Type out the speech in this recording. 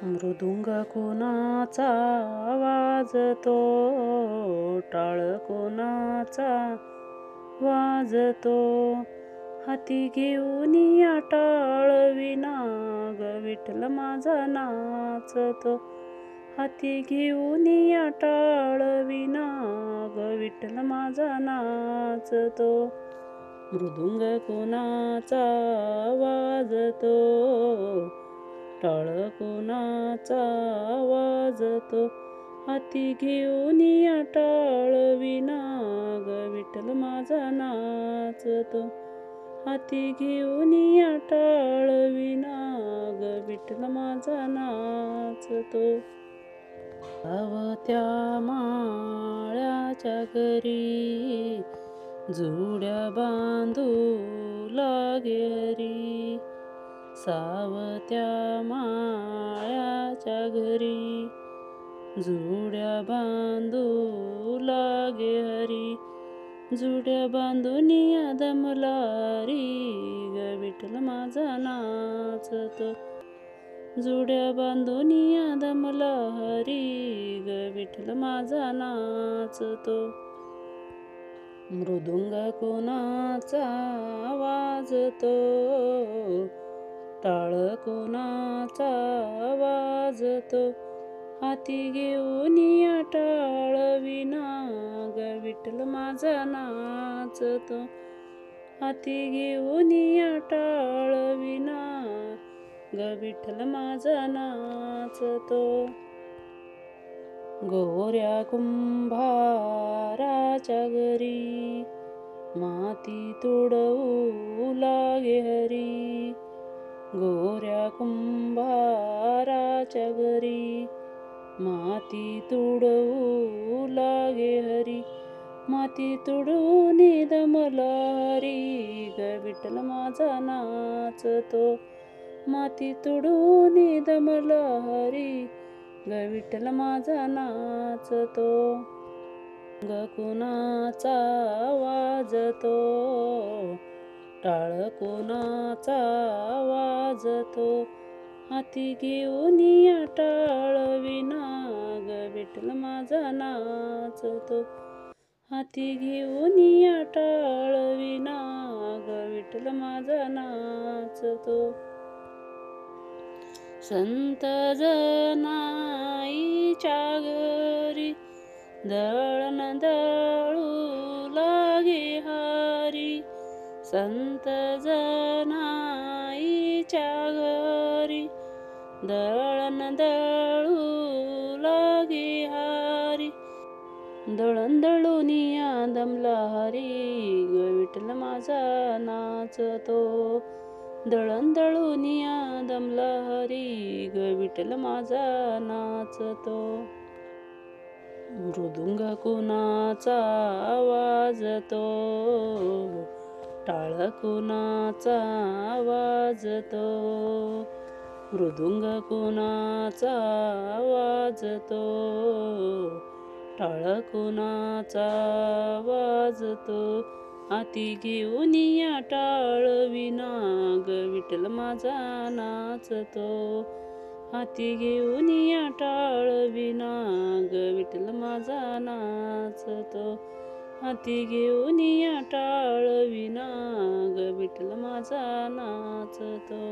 मृदुंग कोणाचा वाजतो, टाळ कोणाचा वाजतो, हाती घेऊन या टाळ विना ग विठ्ठल माझा नाचतो, हाती घेऊन या टाळ विना ग विठ्ठल माझा नाचतो. मृदुंग कोणाचा वाजतो, टाळ कोणाचा वाजतो, हाती घेऊन या टाळ विना ग विठ्ठल माझा नाचतो, हाती घेऊन या टाळ विना ग विठ्ठल माझा नाचतो. सावत्या माळ्याच्या घरी जुड्या बांधू लागे हरी, सावत्या माळ्याच्या घरी जुड्या बांधू लागे हरी, जुड्या बांधून या दमला हरी ग विठ्ठल माझा नाचतो, जुड्या बांधून या दमला हरी ग विठ्ठल माझा नाचतो. मृदुंग कोणाचा वाजतो, टाळ कोणाचा वाजतो, हाती घेऊन या टाळ विना ग विठ्ठल माझा नाचतो, हाती घेऊन या टाळ विना ग विठ्ठल माझा नाचतो. गोऱ्या कुंभाराच्या घरी माती तुडवू लागे हरी, गोऱ्या कुंभाराच्या घरी माती तुडवू लागे हरी, माती तुडवून दमला हरी ग विठ्ठल माझा नाचतो, माती तुडवून दमला हरी ग विठ्ठल माझा नाचतो. मृदुंग कोणाचा वाजतो, टाळ कोणाचा वाजतो, हाती घेऊन या टाळ विना ग विठ्ठल माझा नाचतो, हाती घेऊन या टाळ विना ग विठ्ठल माझा नाचतो. संत जनाईच्या घरी दळण दळू लागे हरी, संत जनाईच्या घरी दळण दळू लागे हरी, दळण दळून या दमला हरी ग विठ्ठल माझा नाचतो, दळण दळून या दमला हरी ग विठ्ठल माझा नाचतो. मृदुंग कोणाचा वाजतो, टाळ कोणाचा वाजतो, मृदुंग कोणाचा वाजतो, टाळ कोणाचा वाजतो, हाती घेऊन या टाळ विना ग विठ्ठल माझा नाचतो, हाती घेऊन या टाळ विना ग विठ्ठल माझा नाचतो, हाती घेऊन या टाळ विना ग विठ्ठल माझा नाचतो.